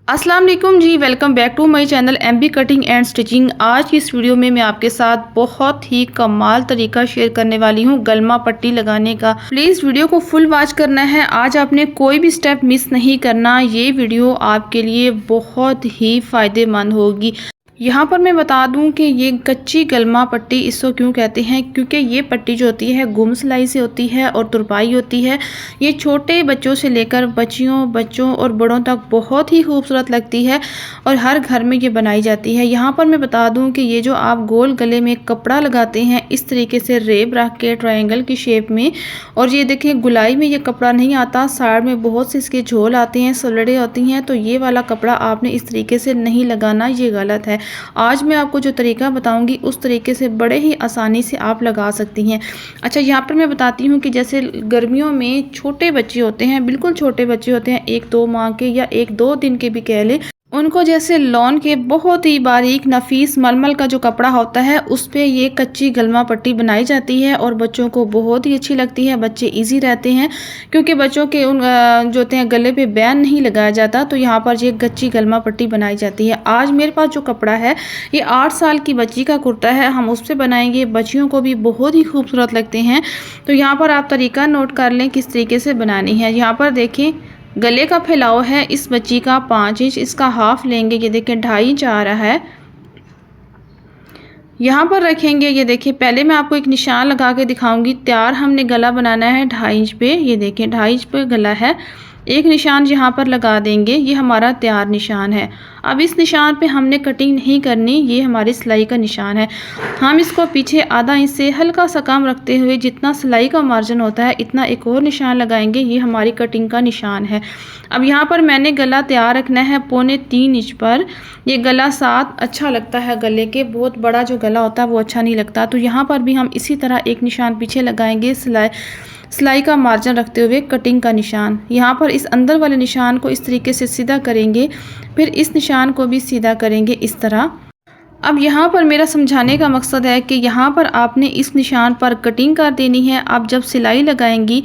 अस्सलाम वालेकुम जी, welcome back to my channel MB cutting and stitching. आज की इस वीडियो में मैं आपके साथ बहुत ही कमाल तरीका शेयर करने वाली हूँ गलमा पट्टी लगाने का। प्लीज़ वीडियो को फुल वॉच करना है। आज आपने कोई भी स्टेप मिस नहीं करना। ये वीडियो आपके लिए बहुत ही फ़ायदेमंद होगी। यहाँ पर मैं बता दूं कि ये कच्ची गलमा पट्टी इसको क्यों कहते हैं, क्योंकि ये पट्टी जो होती है गुम सिलाई से होती है और तुरपाई होती है। ये छोटे बच्चों से लेकर बच्चों और बड़ों तक बहुत ही खूबसूरत लगती है और हर घर में ये बनाई जाती है। यहाँ पर मैं बता दूं कि ये जो आप गोल गले में कपड़ा लगाते हैं इस तरीके से रेब रख के ट्रायंगल की शेप में, और ये देखें गुलाई में ये कपड़ा नहीं आता, साइड में बहुत से इसके झोल आते हैं, सलड़े होती हैं, तो ये वाला कपड़ा आपने इस तरीके से नहीं लगाना, ये गलत है। आज मैं आपको जो तरीका बताऊंगी उस तरीके से बड़े ही आसानी से आप लगा सकती हैं। अच्छा, यहाँ पर मैं बताती हूँ कि जैसे गर्मियों में छोटे बच्चे होते हैं, बिल्कुल छोटे बच्चे होते हैं, 1-2 माह के या 1-2 दिन के भी कह लें, उनको जैसे लॉन के बहुत ही बारीक नफीस मलमल का जो कपड़ा होता है उस पे ये कच्ची गलमा पट्टी बनाई जाती है और बच्चों को बहुत ही अच्छी लगती है। बच्चे इजी रहते हैं क्योंकि बच्चों के उन जो होते हैं गले पे बैन नहीं लगाया जाता, तो यहाँ पर ये कच्ची गलमा पट्टी बनाई जाती है। आज मेरे पास जो कपड़ा है ये 8 साल की बच्ची का कुर्ता है, हम उस पर बनाएंगे। बच्चियों को भी बहुत ही खूबसूरत लगते हैं। तो यहाँ पर आप तरीका नोट कर लें किस तरीके से बनानी है। यहाँ पर देखें गले का फैलाव है इस बच्ची का 5 इंच, इसका हाफ लेंगे, ये देखें 2.5 इंच आ रहा है। यहाँ पर रखेंगे, ये देखिए पहले मैं आपको एक निशान लगा के दिखाऊंगी। तैयार हमने गला बनाना है 2.5 इंच पे, ये देखें 2.5 इंच पे गला है। एक निशान यहाँ पर लगा देंगे, ये हमारा तैयार निशान है। अब इस निशान पे हमने कटिंग नहीं करनी, ये हमारी सिलाई का निशान है। हम इसको पीछे आधा इंच से हल्का सा कम रखते हुए जितना सिलाई का मार्जिन होता है इतना एक और निशान लगाएंगे, ये हमारी कटिंग का निशान है। अब यहाँ पर मैंने गला तैयार रखना है 3.25 इंच पर। ये गला 7 अच्छा लगता है गले के, बहुत बड़ा जो गला होता है वो अच्छा नहीं लगता। तो यहाँ पर भी हम इसी तरह एक निशान पीछे लगाएंगे, सिलाई का मार्जिन रखते हुए कटिंग का निशान। यहाँ पर इस अंदर वाले निशान को इस तरीके से सीधा करेंगे, फिर इस निशान को भी सीधा करेंगे इस तरह। अब यहाँ पर मेरा समझाने का मकसद है कि यहाँ पर आपने इस निशान पर कटिंग कर देनी है। आप जब सिलाई लगाएंगी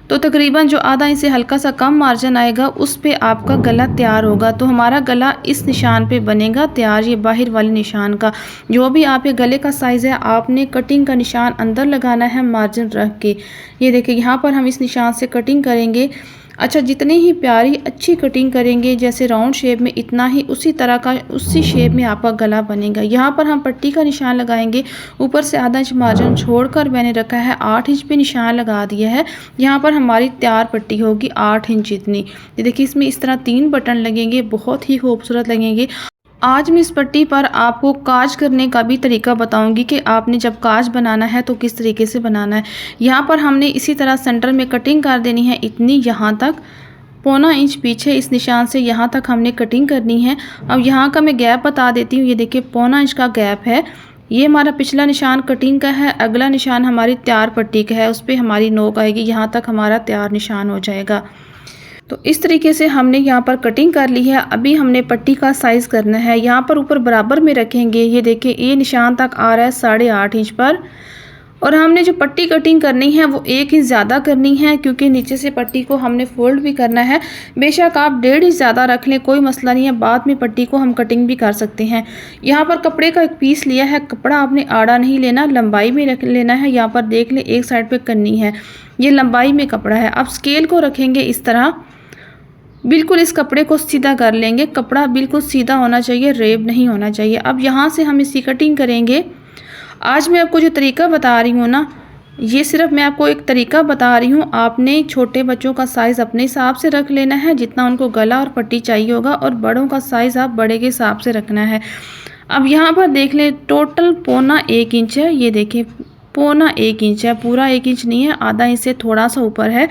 तो तकरीबन जो आधा इंच से हल्का सा कम मार्जिन आएगा उस पे आपका गला तैयार होगा। तो हमारा गला इस निशान पे बनेगा तैयार, ये बाहर वाले निशान का। जो भी आपके गले का साइज़ है आपने कटिंग का निशान अंदर लगाना है मार्जिन रख के। ये देखिए यहाँ पर हम इस निशान से कटिंग करेंगे। अच्छा, जितनी ही प्यारी अच्छी कटिंग करेंगे जैसे राउंड शेप में, इतना ही उसी तरह का उसी शेप में आपका गला बनेगा। यहाँ पर हम पट्टी का निशान लगाएंगे, ऊपर से आधा इंच मार्जिन छोड़कर मैंने रखा है 8 इंच पे निशान लगा दिया है। यहाँ पर हमारी तैयार पट्टी होगी 8 इंच इतनी। ये देखिए इसमें इस तरह 3 बटन लगेंगे, बहुत ही खूबसूरत लगेंगे। आज मैं इस पट्टी पर आपको काज करने का भी तरीका बताऊंगी कि आपने जब काज बनाना है तो किस तरीके से बनाना है। यहाँ पर हमने इसी तरह सेंटर में कटिंग कर देनी है इतनी, यहाँ तक 1.25 इंच पीछे इस निशान से यहाँ तक हमने कटिंग करनी है। अब यहाँ का मैं गैप बता देती हूँ, ये देखिए 1.25 इंच का गैप है। ये हमारा पिछला निशान कटिंग का है, अगला निशान हमारी तैयार पट्टी का है, उस पर हमारी नोक आएगी, यहाँ तक हमारा तैयार निशान हो जाएगा। तो इस तरीके से हमने यहाँ पर कटिंग कर ली है। अभी हमने पट्टी का साइज़ करना है, यहाँ पर ऊपर बराबर में रखेंगे। ये देखिए ये निशान तक आ रहा है 8.5 इंच पर, और हमने जो पट्टी कटिंग करनी है वो 1 इंच ज़्यादा करनी है क्योंकि नीचे से पट्टी को हमने फोल्ड भी करना है। बेशक आप 1.5 इंच ज़्यादा रख लें, कोई मसला नहीं है, बाद में पट्टी को हम कटिंग भी कर सकते हैं। यहाँ पर कपड़े का एक पीस लिया है, कपड़ा आपने आड़ा नहीं लेना, लंबाई में रख लेना है। यहाँ पर देख लें एक साइड पर करनी है, ये लंबाई में कपड़ा है। अब स्केल को रखेंगे इस तरह, बिल्कुल इस कपड़े को सीधा कर लेंगे। कपड़ा बिल्कुल सीधा होना चाहिए, रेब नहीं होना चाहिए। अब यहाँ से हम इसकी कटिंग करेंगे। आज मैं आपको जो तरीका बता रही हूँ ना, ये सिर्फ मैं आपको एक तरीका बता रही हूँ। आपने छोटे बच्चों का साइज़ अपने हिसाब से रख लेना है जितना उनको गला और पट्टी चाहिए होगा, और बड़ों का साइज़ आप बड़े के हिसाब से रखना है। अब यहाँ पर देख लें टोटल 1.25 इंच है, ये देखें 1.25 इंच है, पूरा 1 इंच नहीं है, आधा इंच से थोड़ा सा ऊपर है।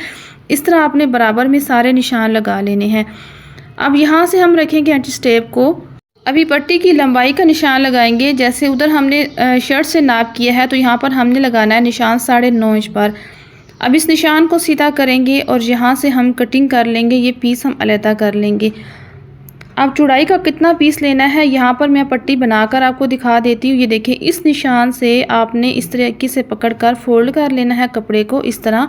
इस तरह आपने बराबर में सारे निशान लगा लेने हैं। अब यहाँ से हम रखेंगे एंटी स्टेप को। अभी पट्टी की लंबाई का निशान लगाएंगे, जैसे उधर हमने शर्ट से नाप किया है तो यहाँ पर हमने लगाना है निशान 9.5 इंच पर। अब इस निशान को सीधा करेंगे और यहाँ से हम कटिंग कर लेंगे, ये पीस हम अलहदा कर लेंगे। अब चौड़ाई का कितना पीस लेना है यहाँ पर मैं पट्टी बनाकर आपको दिखा देती हूँ। ये देखिए इस निशान से आपने इस तरीके से पकड़कर फोल्ड कर लेना है कपड़े को इस तरह।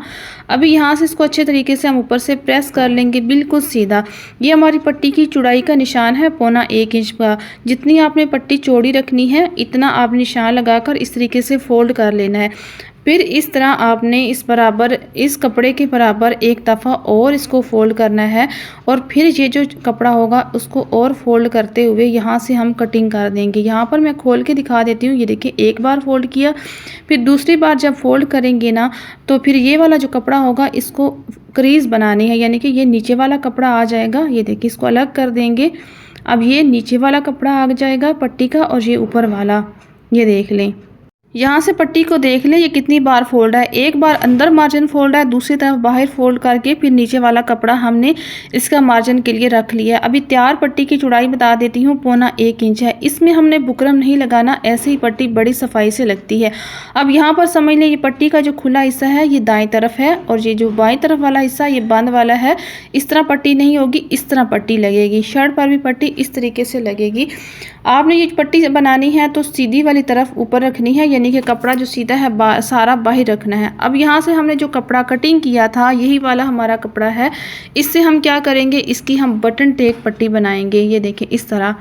अभी यहाँ से इसको अच्छे तरीके से हम ऊपर से प्रेस कर लेंगे बिल्कुल सीधा। ये हमारी पट्टी की चौड़ाई का निशान है 1.25 इंच का। जितनी आपने पट्टी चौड़ी रखनी है इतना आप निशान लगाकर इस तरीके से फोल्ड कर लेना है। फिर इस तरह आपने इस कपड़े के बराबर एक दफ़ा और इसको फोल्ड करना है और फिर ये जो कपड़ा होगा उसको और फोल्ड करते हुए यहाँ से हम कटिंग कर देंगे। यहाँ पर मैं खोल के दिखा देती हूँ। ये देखिए एक बार फोल्ड किया, फिर दूसरी बार जब फोल्ड करेंगे ना तो फिर ये वाला जो कपड़ा होगा इसको क्रीज बनानी है, यानी कि ये नीचे वाला कपड़ा आ जाएगा। ये देखिए इसको अलग कर देंगे। अब ये नीचे वाला कपड़ा आ जाएगा पट्टी का और ये ऊपर वाला, ये देख लें। यहाँ से पट्टी को देख लें ये कितनी बार फोल्ड है। एक बार अंदर मार्जिन फोल्ड है, दूसरी तरफ बाहर फोल्ड करके फिर नीचे वाला कपड़ा हमने इसका मार्जिन के लिए रख लिया। अभी तैयार पट्टी की चौड़ाई बता देती हूँ 1.25 इंच है। इसमें हमने बुकरम नहीं लगाना, ऐसे ही पट्टी बड़ी सफाई से लगती है। अब यहाँ पर समझ लें ये पट्टी का जो खुला हिस्सा है ये दाएं तरफ है और ये जो बाएं तरफ वाला हिस्सा ये बंद वाला है। इस तरह पट्टी नहीं होगी, इस तरह पट्टी लगेगी। शर्ट पर भी पट्टी इस तरीके से लगेगी। आपने ये पट्टी बनानी है तो सीधी वाली तरफ ऊपर रखनी है, यानी कि कपड़ा जो सीधा है सारा बाहर रखना है। अब यहाँ से हमने जो कपड़ा कटिंग किया था यही वाला हमारा कपड़ा है। इससे हम क्या करेंगे, इसकी हम बटन टेक पट्टी बनाएंगे। ये देखें इस तरह।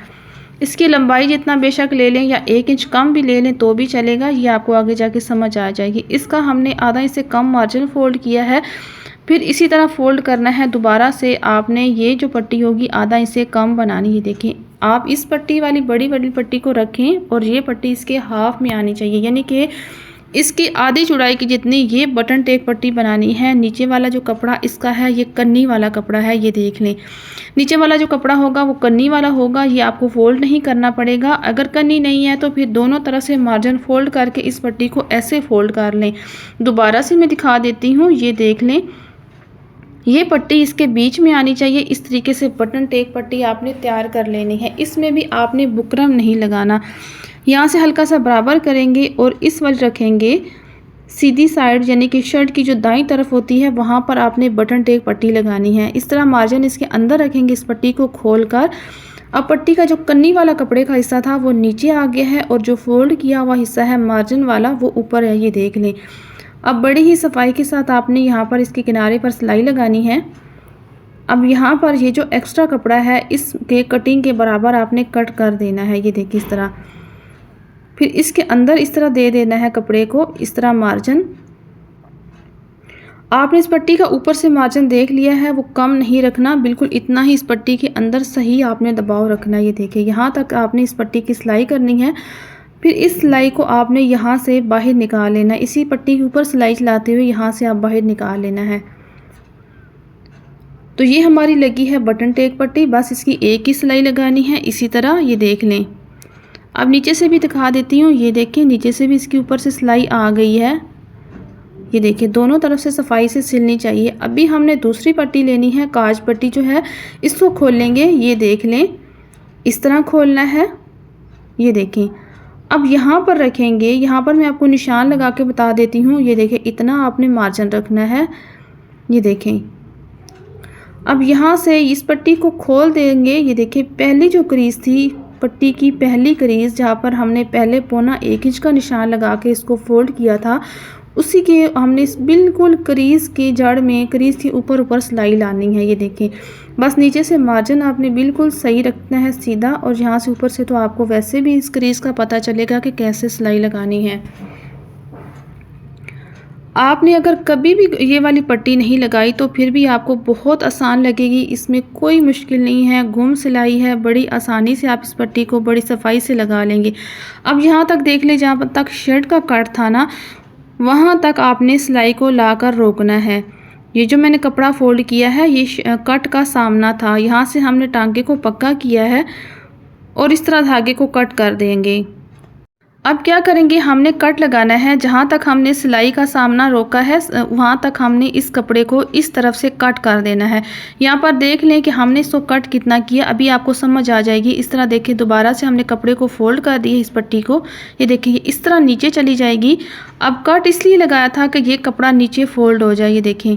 इसकी लंबाई जितना बेशक ले लें या 1 इंच कम भी ले लें तो भी चलेगा, ये आपको आगे जाके समझ आ जाएगी। इसका हमने आधा इंच से कम मार्जिन फोल्ड किया है। फिर इसी तरह फोल्ड करना है दोबारा से। आपने ये जो पट्टी होगी आधा इंच से कम बनानी है। देखें आप इस पट्टी वाली बड़ी पट्टी को रखें और ये पट्टी इसके हाफ में आनी चाहिए, यानी कि इसकी आधी चौड़ाई की जितनी ये बटन टेक पट्टी बनानी है। नीचे वाला जो कपड़ा इसका है ये कन्नी वाला कपड़ा है। ये देख लें नीचे वाला जो कपड़ा होगा वो कन्नी वाला होगा। ये आपको फोल्ड नहीं करना पड़ेगा। अगर कन्नी नहीं है तो फिर दोनों तरफ से मार्जिन फोल्ड करके इस पट्टी को ऐसे फोल्ड कर लें। दोबारा से मैं दिखा देती हूँ। ये देख लें ये पट्टी इसके बीच में आनी चाहिए। इस तरीके से बटन टेक पट्टी आपने तैयार कर लेनी है। इसमें भी आपने बुकरम नहीं लगाना। यहाँ से हल्का सा बराबर करेंगे और इस वाली रखेंगे सीधी साइड, यानी कि शर्ट की जो दाईं तरफ होती है वहाँ पर आपने बटन टेक पट्टी लगानी है। इस तरह मार्जिन इसके अंदर रखेंगे इस पट्टी को खोल कर। अब पट्टी का जो कन्नी वाला कपड़े का हिस्सा था वो नीचे आ गया है और जो फोल्ड किया हुआ हिस्सा है मार्जिन वाला वो ऊपर है। ये देख लें। अब बड़ी ही सफाई के साथ आपने यहाँ पर इसके किनारे पर सिलाई लगानी है। अब यहाँ पर ये जो एक्स्ट्रा कपड़ा है इसके कटिंग के बराबर आपने कट कर देना है। ये देखिए इस तरह। फिर इसके अंदर इस तरह दे देना है कपड़े को, इस तरह मार्जिन। आपने इस पट्टी का ऊपर से मार्जिन देख लिया है, वो कम नहीं रखना, बिल्कुल इतना ही इस पट्टी के अंदर सही आपने दबाव रखना है। ये देखिए यहाँ तक आपने इस पट्टी की सिलाई करनी है। फिर इस सिलाई को आपने यहाँ से बाहर निकाल लेना है। इसी पट्टी के ऊपर सिलाई चलाते हुए यहाँ से आप बाहर निकाल लेना है। तो ये हमारी लगी है बटन टेक पट्टी, बस इसकी एक ही सिलाई लगानी है। इसी तरह ये देख लें। अब नीचे से भी दिखा देती हूँ। ये देखें नीचे से भी इसके ऊपर से सिलाई आ गई है। ये देखिए दोनों तरफ से सफाई से सिलनी चाहिए। अभी हमने दूसरी पट्टी लेनी है, काज पट्टी जो है इसको खोल लेंगे। ये देख लें इस तरह खोलना है। ये देखें अब यहाँ पर रखेंगे। यहाँ पर मैं आपको निशान लगा के बता देती हूँ। ये देखें इतना आपने मार्जिन रखना है। ये देखें अब यहाँ से इस पट्टी को खोल देंगे। ये देखें पहली जो क्रीज थी पट्टी की, पहली क्रीज जहाँ पर हमने पहले 1.25 इंच का निशान लगा के इसको फोल्ड किया था, उसी के हमने इस बिल्कुल क्रीज की जड़ में, क्रीज के ऊपर सिलाई लानी है। ये देखें बस नीचे से मार्जिन आपने बिल्कुल सही रखना है सीधा, और यहाँ से ऊपर से तो आपको वैसे भी इस क्रीज का पता चलेगा कि कैसे सिलाई लगानी है। आपने अगर कभी भी ये वाली पट्टी नहीं लगाई तो फिर भी आपको बहुत आसान लगेगी। इसमें कोई मुश्किल नहीं है, गुम सिलाई है, बड़ी आसानी से आप इस पट्टी को बड़ी सफाई से लगा लेंगे। अब यहाँ तक देख ले, जहाँ तक शर्ट का कट था ना वहाँ तक आपने सिलाई को लाकर रोकना है। ये जो मैंने कपड़ा फोल्ड किया है ये कट का सामना था, यहाँ से हमने टांगे को पक्का किया है और इस तरह धागे को कट कर देंगे। अब क्या करेंगे, हमने कट लगाना है। जहाँ तक हमने सिलाई का सामना रोका है वहाँ तक हमने इस कपड़े को इस तरफ से कट कर देना है। यहाँ पर देख लें कि हमने इसको कट कितना किया, अभी आपको समझ आ जाएगी। इस तरह देखिए दोबारा से हमने कपड़े को फोल्ड कर दिया, इस पट्टी को। ये देखिए इस तरह नीचे चली जाएगी। अब कट इसलिए लगाया था कि ये कपड़ा नीचे फोल्ड हो जाए। ये देखें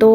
2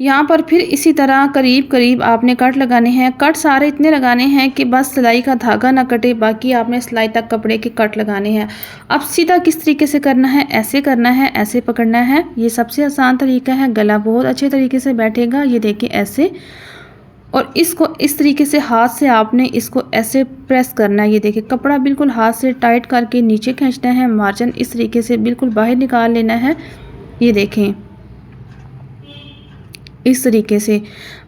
यहाँ पर फिर इसी तरह करीब करीब आपने कट लगाने हैं। कट सारे इतने लगाने हैं कि बस सिलाई का धागा ना कटे, बाकी आपने सिलाई तक कपड़े के कट लगाने हैं। अब सीधा किस तरीके से करना है, ऐसे करना है, ऐसे पकड़ना है, ये सबसे आसान तरीका है। गला बहुत अच्छे तरीके से बैठेगा, ये देखिए ऐसे। और इसको इस तरीके से हाथ से आपने इसको ऐसे प्रेस करना है। ये देखिए कपड़ा बिल्कुल हाथ से टाइट करके नीचे खींचना है, मार्जिन इस तरीके से बिल्कुल बाहर निकाल लेना है। ये देखें इस तरीके से,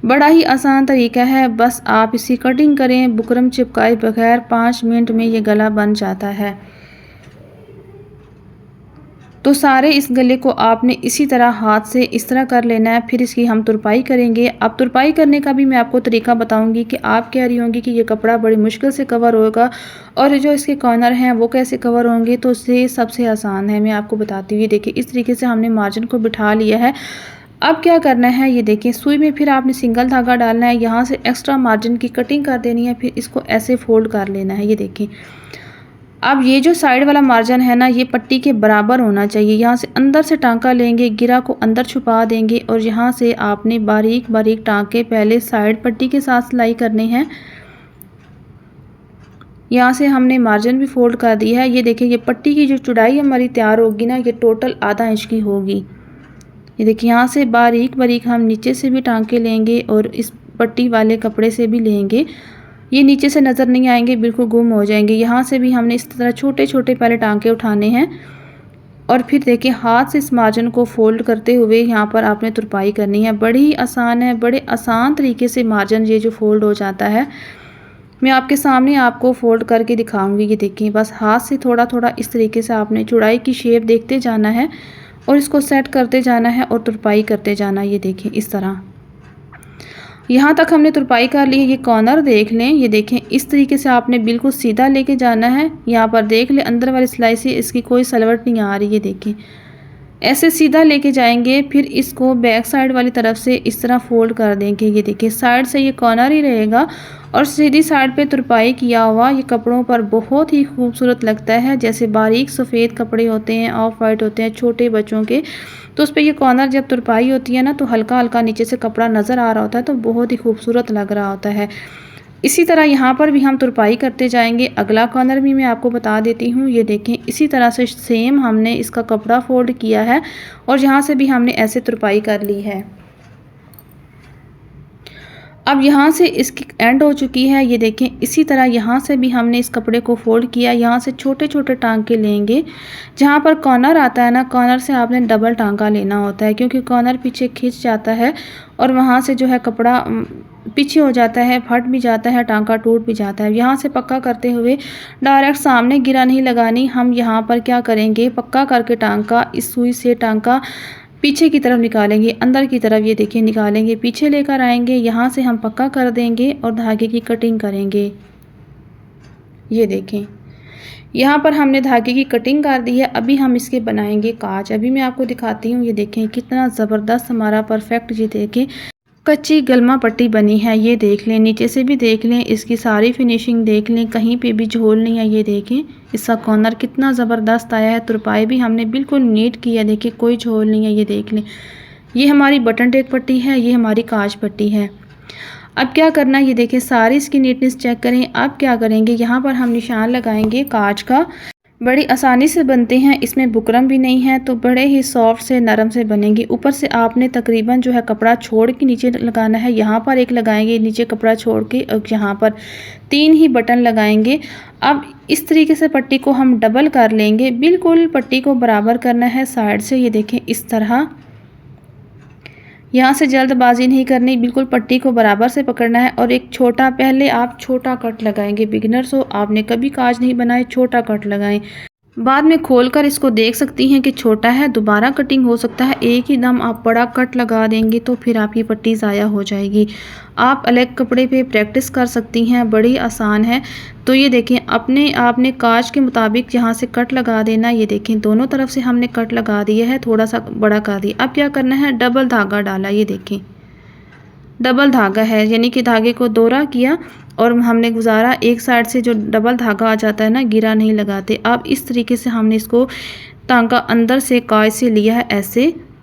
बड़ा ही आसान तरीका है। बस आप इसी कटिंग करें बुकरम चिपकाए बगैर, 5 मिनट में ये गला बन जाता है। तो सारे इस गले को आपने इसी तरह हाथ से इस तरह कर लेना है। फिर इसकी हम तुरपाई करेंगे। अब तुरपाई करने का भी मैं आपको तरीका बताऊंगी कि आप कह रही होंगी कि ये कपड़ा बड़ी मुश्किल से कवर होगा और जो इसके कॉर्नर हैं वो कैसे कवर होंगे, तो उससे सबसे आसान है, मैं आपको बताती हूँ। देखिए इस तरीके से हमने मार्जिन को बिठा लिया है। अब क्या करना है, ये देखिए सुई में फिर आपने सिंगल धागा डालना है, यहाँ से एक्स्ट्रा मार्जिन की कटिंग कर देनी है, फिर इसको ऐसे फोल्ड कर लेना है। ये देखिए अब ये जो साइड वाला मार्जिन है ना, ये पट्टी के बराबर होना चाहिए। यहाँ से अंदर से टांका लेंगे, गिरा को अंदर छुपा देंगे और यहाँ से आपने बारीक बारीक टांके पहले साइड पट्टी के साथ सिलाई करने हैं। यहाँ से हमने मार्जिन भी फोल्ड कर दिया है। ये देखिए ये पट्टी की जो चौड़ाई हमारी तैयार होगी ना, ये टोटल आधा इंच की होगी। ये देखिए यहाँ से बारीक बारीक हम नीचे से भी टांके लेंगे और इस पट्टी वाले कपड़े से भी लेंगे। ये नीचे से नज़र नहीं आएंगे, बिल्कुल गुम हो जाएंगे। यहाँ से भी हमने इस तरह छोटे छोटे पहले टांके उठाने हैं और फिर देखिए हाथ से इस मार्जिन को फोल्ड करते हुए यहाँ पर आपने तुरपाई करनी है। बड़ी ही आसान है, बड़े आसान तरीके से मार्जिन ये जो फोल्ड हो जाता है। मैं आपके सामने आपको फोल्ड करके दिखाऊंगी। ये देखिए बस हाथ से थोड़ा थोड़ा इस तरीके से आपने चौड़ाई की शेप देखते जाना है और इसको सेट करते जाना है और तुरपाई करते जाना। ये देखिए इस तरह यहाँ तक हमने तुरपाई कर ली है। ये कॉर्नर देख लें, ये देखें इस तरीके से आपने बिल्कुल सीधा लेके जाना है। यहाँ पर देख लें अंदर वाली सिलाई से इसकी कोई सलवट नहीं आ रही। ये देखें ऐसे सीधा लेके जाएंगे, फिर इसको बैक साइड वाली तरफ से इस तरह फोल्ड कर देंगे। ये देखिए साइड से ये कॉर्नर ही रहेगा और सीधी साइड पे तुरपाई किया हुआ ये कपड़ों पर बहुत ही खूबसूरत लगता है। जैसे बारीक सफ़ेद कपड़े होते हैं, ऑफ वाइट होते हैं छोटे बच्चों के, तो उस पर ये कॉर्नर जब तुरपाई होती है ना, तो हल्का हल्का नीचे से कपड़ा नज़र आ रहा होता है, तो बहुत ही खूबसूरत लग रहा होता है। इसी तरह यहाँ पर भी हम तुरपाई करते जाएंगे। अगला कॉर्नर भी मैं आपको बता देती हूँ। ये देखें इसी तरह से सेम हमने इसका कपड़ा फोल्ड किया है और यहाँ से भी हमने ऐसे तुरपाई कर ली है। अब यहाँ से इसकी एंड हो चुकी है। ये देखें इसी तरह यहाँ से भी हमने इस कपड़े को फोल्ड किया। यहाँ से छोटे छोटे टांके लेंगे, जहाँ पर कॉर्नर आता है ना, कॉर्नर से आपने डबल टांका लेना होता है, क्योंकि कॉर्नर पीछे खिंच जाता है और वहाँ से जो है कपड़ा पीछे हो जाता है, फट भी जाता है, टांका टूट भी जाता है। यहाँ से पक्का करते हुए डायरेक्ट सामने गिरा नहीं लगानी। हम यहाँ पर क्या करेंगे, पक्का करके टांका इस सुई से टांका पीछे की तरफ निकालेंगे, अंदर की तरफ ये देखिए निकालेंगे, पीछे लेकर आएंगे, यहाँ से हम पक्का कर देंगे और धागे की कटिंग करेंगे। ये देखें यहाँ पर हमने धागे की कटिंग कर दी है। अभी हम इसके बनाएंगे काज। अभी मैं आपको दिखाती हूँ। ये देखें कितना ज़बरदस्त हमारा परफेक्ट, ये देखें कच्ची गलमा पट्टी बनी है। ये देख लें, नीचे से भी देख लें, इसकी सारी फिनिशिंग देख लें, कहीं पे भी झोल नहीं है। ये देखें इसका कॉर्नर कितना ज़बरदस्त आया है। तुरपाई भी हमने बिल्कुल नीट की है, देखिए कोई झोल नहीं है। ये देख लें, ये हमारी बटन टेक पट्टी है, ये हमारी काज पट्टी है। अब क्या करना है, ये देखें सारी इसकी नीटनेस चेक करें। अब क्या करेंगे, यहाँ पर हम निशान लगाएंगे काज का। बड़ी आसानी से बनते हैं, इसमें बुकरम भी नहीं है, तो बड़े ही सॉफ्ट से नरम से बनेंगे। ऊपर से आपने तकरीबन जो है कपड़ा छोड़ के नीचे लगाना है। यहाँ पर एक लगाएंगे नीचे कपड़ा छोड़ के, और यहाँ पर 3 ही बटन लगाएंगे। अब इस तरीके से पट्टी को हम डबल कर लेंगे, बिल्कुल पट्टी को बराबर करना है साइड से। ये देखें इस तरह, यहाँ से जल्दबाजी नहीं करनी, बिल्कुल पट्टी को बराबर से पकड़ना है। और एक छोटा, पहले आप छोटा कट लगाएंगे। बिगिनर्स हो, आपने कभी काज नहीं बनाए, छोटा कट लगाएं। बाद में खोलकर इसको देख सकती हैं कि छोटा है, दोबारा कटिंग हो सकता है। एक ही दम आप बड़ा कट लगा देंगे तो फिर आपकी पट्टी ज़ाया हो जाएगी। आप अलग कपड़े पे प्रैक्टिस कर सकती हैं, बड़ी आसान है। तो ये देखें आपने काज के मुताबिक यहाँ से कट लगा देना। ये देखें दोनों तरफ से हमने कट लगा दिया है, थोड़ा सा बड़ा कर दिया। अब क्या करना है, डबल धागा डाला। ये देखें डबल धागा है, यानी कि धागे को दोहरा किया और हमने गुजारा। एक साइड से जो डबल धागा आ जाता है ना, गिरा नहीं लगाते। अब इस तरीके से हमने इसको टांका अंदर से काज से लिया है ऐसे,